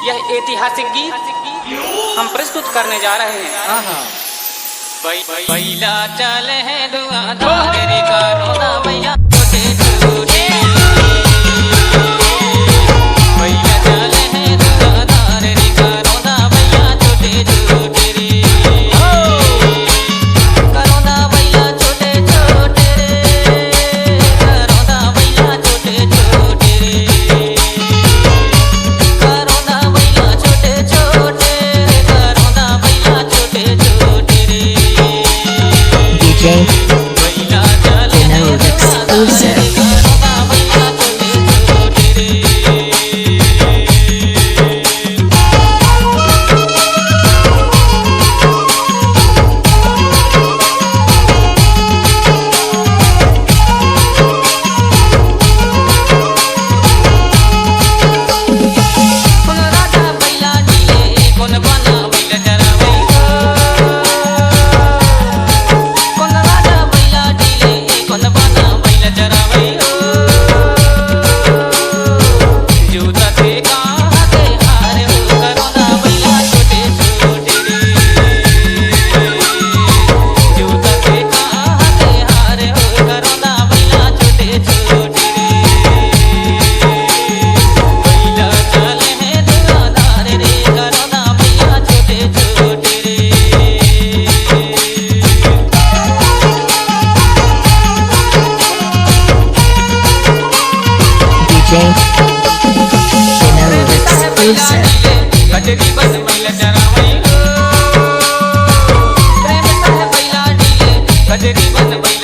यह ऐतिहासिक गीत हम प्रस्तुत करने जा रहे हैं। बैला चले हैं दुआधार रे करोना बैला छोटे छोटे, बैला चले हैं दुआधार रे करोना बैला छोटे छोटे रे, करोना बैला छोटे छोटे रे, करोना बैला छोटे छोटे रे, करोना बैला छोटे छोटे, करोना बैला छोटे छोटे रे। DJ Vinod exclusive. Vinod exclusive. गजरी बस बैला चरावई, प्रेम सह बैला डीले, गजरी बस बैला